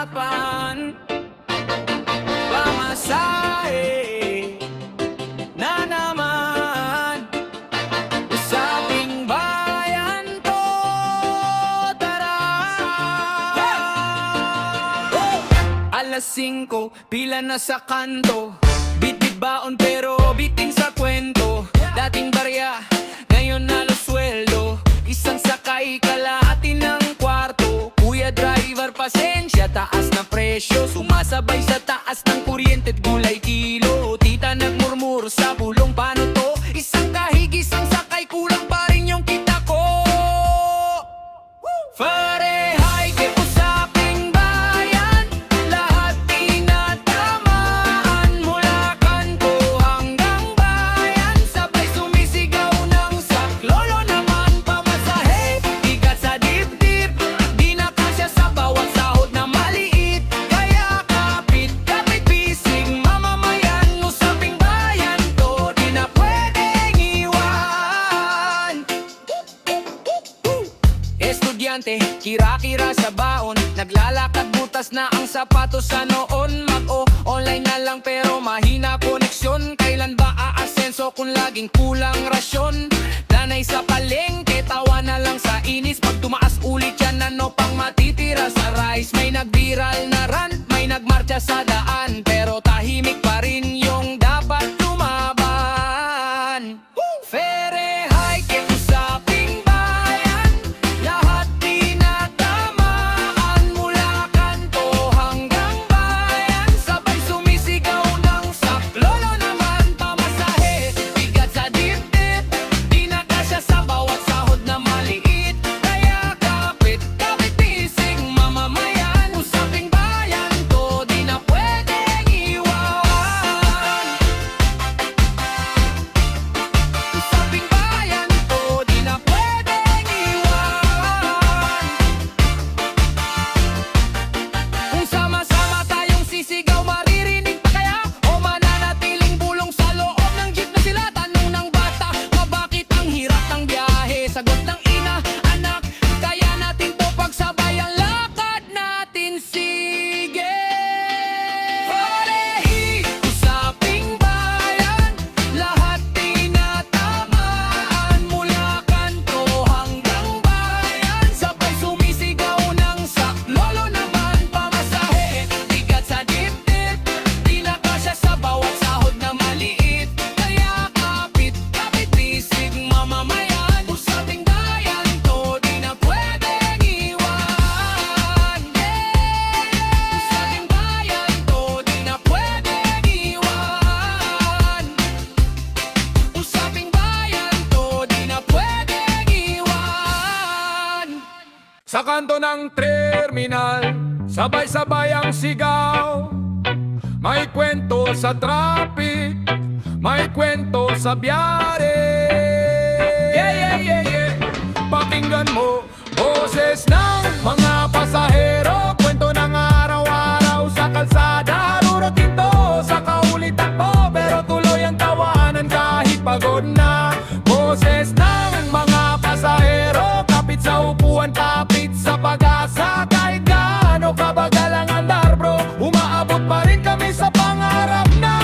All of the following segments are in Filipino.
harapan. Pamasahe na naman. Usaping bayan to, tara. Alas 5, pila na sa kanto. Bitbit baon pero bitin sa kwento. Dating barya, ngayon nalo sweldo. Isang sakay kalahati ng kwarto. Kuya driver, pasensya, taas na presyo. Sumasabay sa taas ng kuryente at gulay kilo. Tita nagmurmur sa bulong, paano to? Isang kahig, isang sakay, kulang pa rin yung kita ko. Parehay kay usaping bayan, lahat tinatamaan. Mula kanto hanggang bayan, sabay sumisigaw ng saklolo naman. Pamasahe, bigat sa dibdib, di na kasya sa bawat sahod na maliit. Kaya kapit, kapit bisig, mamamayan. Usaping bayan to, di na pwedeng iwan. Estudyante, kira-kira sa baon, naglalakad butas na ang sapatos sa noon. Mag-o-online na lang pero mahina koneksyon. Kailan ba aasenso kung laging kulang rasyon? Nanay sa palengke, tawa na lang sa inis. Pag tumaas ulit yan, ano pang matitira sa rice? May nag-viral na rant, may nagmarcha sa daan, pero tahimik pa rin yung dapat lumaban. Parehay kay usaping bayan, lahat tinatamaan. Mula kanto hanggang bayan, sabay sumisigaw ng saklolo naman. Pamasahe, bigat sa dibdib, di na kasya sa bawat sahod na maliit. Kaya kapit, kapit bisig, mamamayan. Usaping bayan to, di na pwedeng iwan. Usaping bayan to, di na pwedeng iwan. Kung sama-sama tayong sisigaw, maririnig pa kaya? O mananatiling bulong sa loob ng jeep na sila? Tanong ng bata, mabakit ang hirap ng biyahe? Sagot ng ina, anak, kaya natin to pagsabay ang lakad natin, sige. Parehi, usaping bayan, lahat tinatamaan. Mula kanto hanggang bayan, sabay sumisigaw ng saklolo naman. Pamasahe, bigat sa dibdib, di na kasya sa bawat sahod na maliit. Kaya kapit, kapit bisig, mamamayan. Usaping bayan to, di na pwedeng iwan. Usaping bayan to, di na pwedeng iwan. Usaping bayan to, di na pwedeng iwan. Sa kanto ng terminal, sabay-sabay ang sigaw. May kwento sa traffic, may kwento sa biyare. Yeah, yeah, yeah, yeah. Pakinggan mo, boses ng mga pasahero. Kwento ng araw-araw sa kalsada. Rurutin to sa kaulitan po, pero tuloy ang tawanan kahit pagod na. Boses ng mga pasahero, kapit sa upuan, kapit sa pag-asa. Kahit gaano kabagal ang andar bro, umaabot pa rin kami sa pangarap na.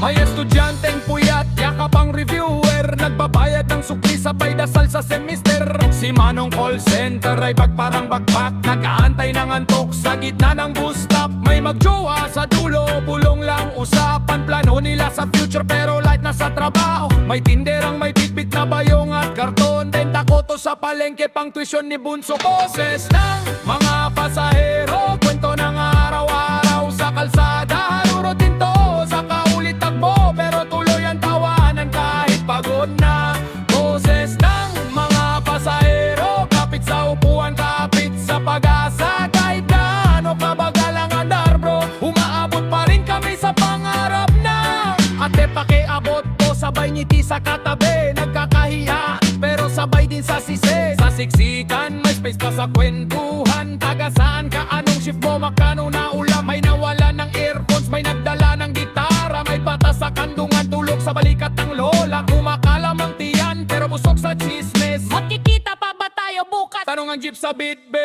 May estudyanteng puyat, yakap ang reviewer, nagbabayad ng sukli sabay dasal sa semester. Si Manong call center ay parang backpack, nag-aantay ng antok sa gitna ng bus stop. May magjowa sa dulo, bulong lang usapan. Plano nila sa future pero light na sa trabaho. May tinderang may bitbit na bayong at karton. Benta ko to sa palengke, pang tuition ni Bunso. Boses ng mga pasahero, kwento ng araw-araw sa kalsada. Rurutin to sa kaulit takbo, pero tuloy ang tawanan kahit pagod na. Boses ng mga pasahero, kapit sa upuan, kapit sa pag-asa. Kahit gaano kabagal ang andar bro, umaabot pa rin kami sa pangarap na. Ate pakiabot po, sabay ngiti sa katabi. Nagkakahiya pero sabay din sa sisi. Sa siksikan may space pa sa kwentuhan. Taga saan ka, anong shift mo, makano na ulam? May nawala ng earphones, may nagdala ng gitara. May batas sa kandungan, tulog sa balikat ng lola. Kumakalam ang tiyan pero busog sa chismis. Magkikita pa ba tayo bukas? Tanong ang jeep sa Bitbit.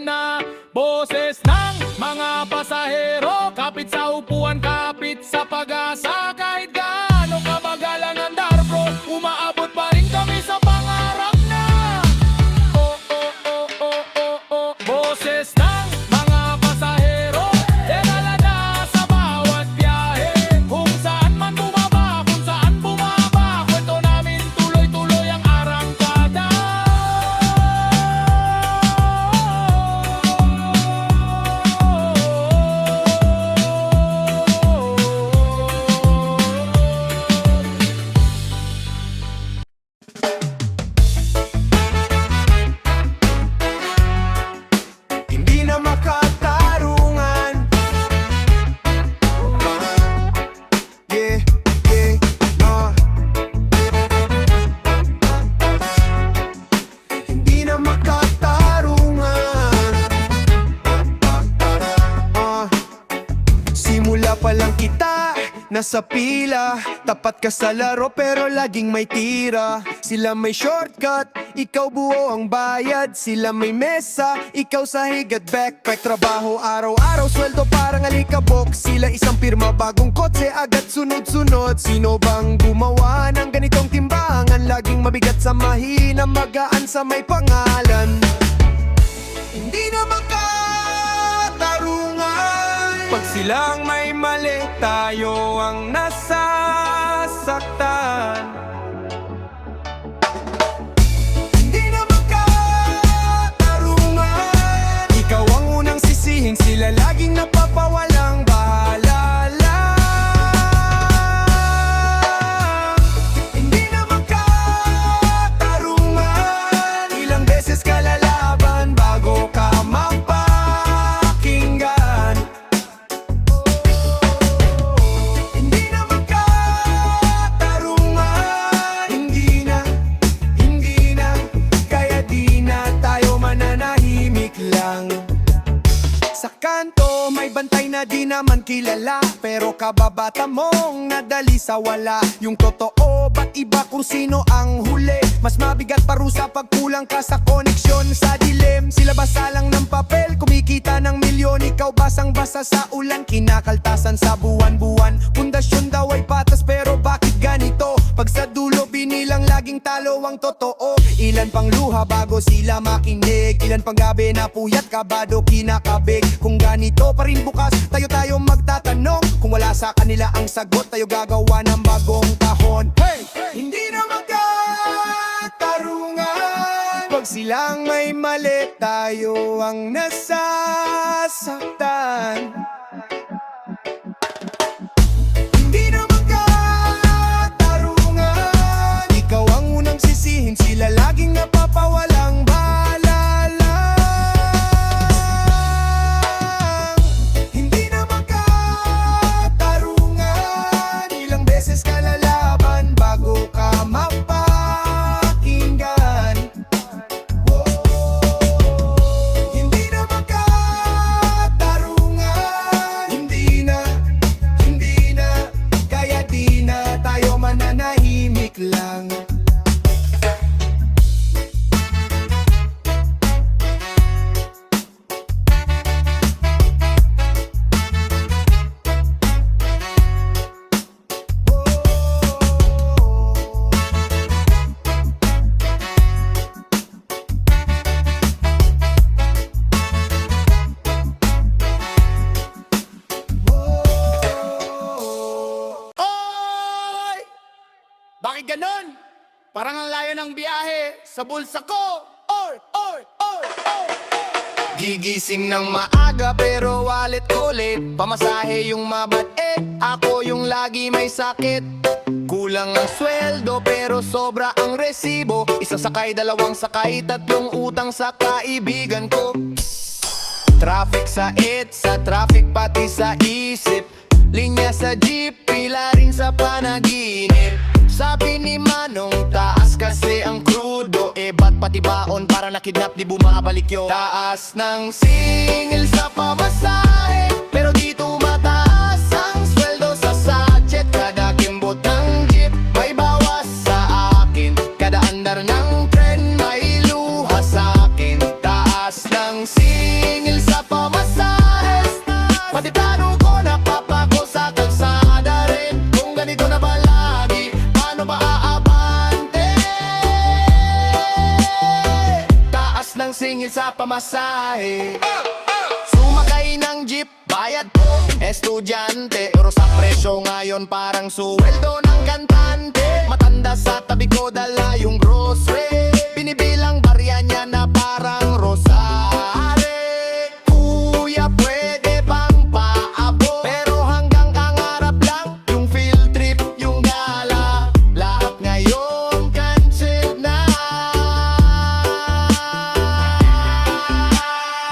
na. Boses ng mga pasahero, kapit sa upuan, kapit sa pag-asa. Kahit gaano kamagalang ang darbro, umaabot pa rin kami sa pangarap na. Oh, oh, oh, oh, oh, oh. Boses ng mga pasahero, dinala na sa bawat biyahe. Kung saan man bumaba, kung saan bumaba, kwento namin tuloy-tuloy ang arangkada. Hindi na makatarungan. Yeah, yeah, Hindi na makatarungan. Simula pa lang kita, nasa pila. Tapat ka sa laro pero laging may tira. Sila may shortcut, ikaw buo ang bayad. Sila may mesa, ikaw sahig at backpack. Trabaho araw-araw, sweldo parang alikabok. Sila isang pirma, bagong kotse, agad sunod-sunod. Sino bang gumawa ng ganitong timbangan? Laging mabigat sa mahina, magaan sa may pangalan. Hindi na makatarungan. Pag silang may mali, tayo ang nasasaktan. Hindi na makatarungan. Ikaw ang unang sisihin, sila laging napapawalang bahala lang. Hindi na makatarungan. Ilang beses ka lalaban bago ka mapakinggan. Hindi na makatarungan. Hindi na, kaya di na tayo mananahimik lang. Sa kanto, may bantay na di naman kilala, pero kababata mong nadali sa wala. Yung totoo, ba't iba kung sino ang huli? Mas mabigat parusa pag kulang ka sa koneksyon sa dilim. Sila basa lang ng papel, kumikita ng milyon. Ikaw basang-basa sa ulan, kinakaltasan sa buwan-buwan. Pundasyon daw ay patas, pero bakit ganito? Pag sa dulo, binilang laging talo ang totoo. Ilan pang luha bago sila makinig? Ilan pang gabi na puyat, kabado, kinakabig? Kung ganito pa rin bukas, tayo magtatanong. Kung wala sa kanila ang sagot, tayo gagawa ng bagong tahon. Hey! Hindi na magkatarungan. Pag silang may mali, tayo ang nasasaktan. Hindi na magkatarungan. Ikaw ang unang sisihin, sila laging napapawalang bahala lang. Hindi na magkatarungan. Ilang beses ka lalaban bago ka mapakinggan. Hindi na magkatarungan. Hindi na, kaya di na tayo mananahimik lang. Oy! Bakit ganon? Parang ang layo ng biyahe sa bulsa ko. Oy! Oy! Oy! Oy! Gigising ng maaga pero wallet ulit. Pamasahe yung mabait, ako yung lagi may sakit. Kulang ang sweldo pero sobra ang resibo. Isang sakay, dalawang sakay, tatlong utang sa kaibigan ko. Traffic sa sa traffic pati sa isip. Linya sa jeep, pila rin sa panaginip. Sabi ni Manong, taas kasi ang krudo. Eh ba't pati baon para nakidnap di bumabalik yun? Taas ng singil sa pamasahe, pero di tumataas ang sweldo sa sachet. Kada kimbot ng jeep, may bawas sa akin. Kada andar ng tren, may luha sa akin. Taas ng singil singil sa pamasahes. Pati plano ko napapako sa kalsada rin. Kung ganito na ba lagi, paano ba aabante? Taas ng singil sa pamasahe. Sumakay ng jeep, bayad po, estudyante. Pero sa presyo ngayon parang suweldo ng kantante. Matanda sa tabi ko, dala yung grocery. Binibilang barya niya na parang rosary. Kuya, pwede bang paabo? Pero hanggang angarap lang, yung field trip, yung gala, lahat ngayon cancel na.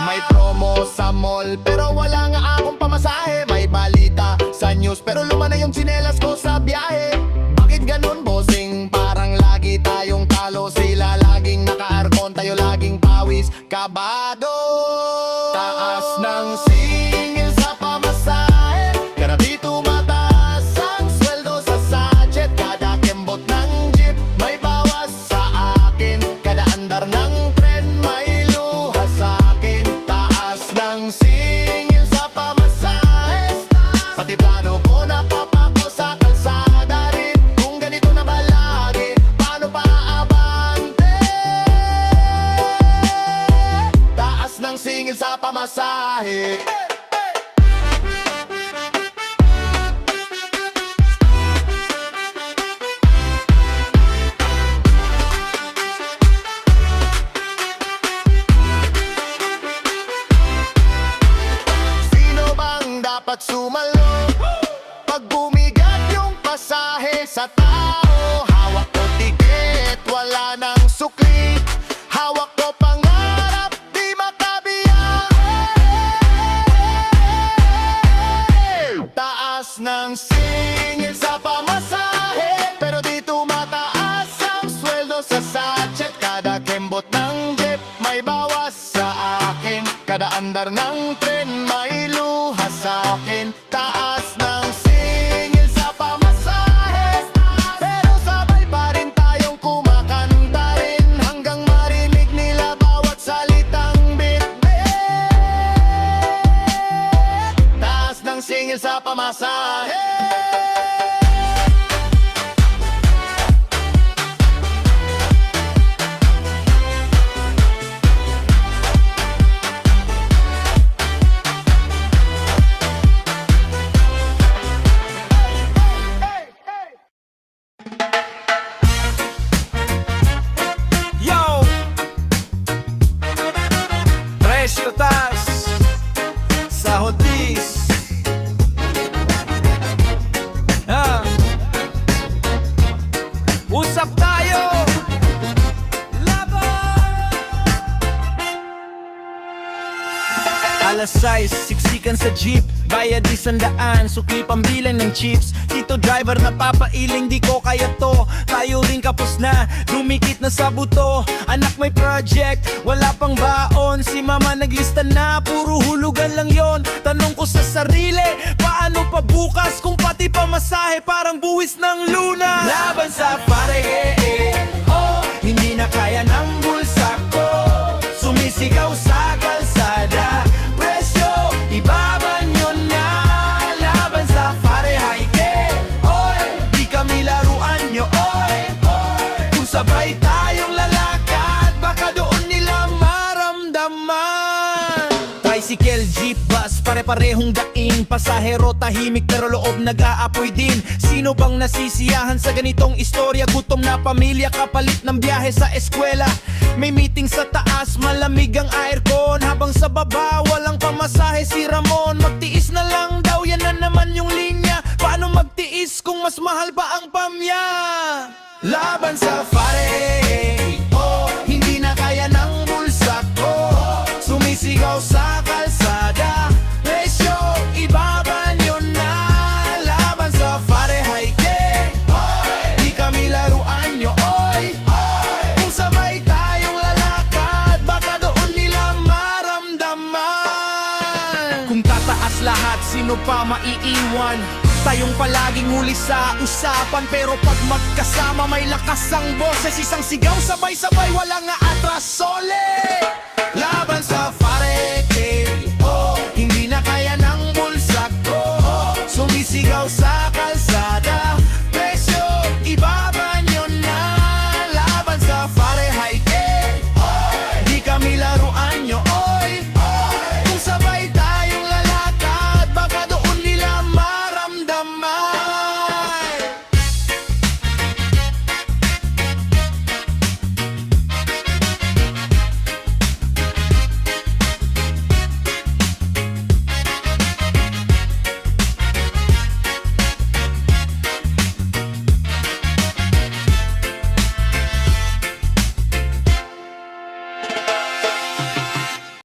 May promo sa mall, pero wala nga akong pamasahe. May balita sa news, pero luma na yung tsinelas ko sa biyahe. Bakit ganun, bossing? Parang lagi tayong talo. Sila laging naka-aircon, tayo laging pawis, kabado. Taas ng singil sa pamasahe, kaya dito mataas ang sweldo sa sachet. Kada kembot ng jeep, may bawas sa akin. Kada andar ng tren, may luha sa akin. Taas ng singil sa pamasahe, pati plano ko napapako sa kalsada rin. Kung ganito na ba lagi, paano pa aabante? Taas ng singil sa pamasahe. Sino bang dapat sumalo pag bumigat yung pasahe sa tao? Hawak ko tiket, wala nang sukli. Hawak ko pangarap, di makabiyahe. Taas ng singil sa pamasahe, pero di tumataas ang sweldo sa sachet. Kada kembot ng jeep, may bawas sa akin. Kada andar ng tren, may luha sa akin. Taas ng singil sa pamasahe, pero sabay pa rin tayong kumakanta rin. Hanggang marinig nila bawat salitang bitbit. Taas ng singil sa pamasahe. Yo! Presyo taas, sahod dis. Usap tayo! Alas 6, siksikan sa jeep. Bayad 100, sukli pambilan ng chips. Tito driver napapailing, di ko kaya to. Tayo rin kapos na, dumikit na sa buto. Anak may project, wala pang baon. Si mama naglista na, puro hulugan lang yon. Tanong ko sa sarili, paano pa bukas? Kung pati pamasahe parang buwis ng luna. Laban sa pare, oh, hindi na kaya ng bulsa ko. Sumisigaw sa kalsada, presyo, ibaba nyo na. Laban sa parehaike, oy, di kami laruan nyo, oy. Kung sabay tayong lalakad, baka doon nila maramdaman. Tricycle, jeep, bus, pare-parehong daing. Pasahero tahimik pero loob nag-aapoy din. Sino bang nasisiyahan sa ganitong istorya? Gutom na pamilya kapalit ng biyahe sa eskwela. May meeting sa taas, malamig ang aircon. Habang sa baba, walang pamasahe si Ramon. Magtiis na lang daw, yan na naman yung linya. Paano magtiis kung mas mahal pa ang pamya? Laban sa pare, oh, hindi na kaya ng bulsa ko. Sumisigaw sa kalsada, presyo, ibaba nyo na. Laban sa parehaike, di kami laruan nyo, oy. Kung sabay tayong lalakad, baka doon nila maramdaman. Kung tataas lahat, sino pa maiiwan? Tayong palaging huli sa usapan, pero pag magkasama may lakas ang boses. Isang sigaw sabay-sabay, wala nga atras, sole. Laban sa pare,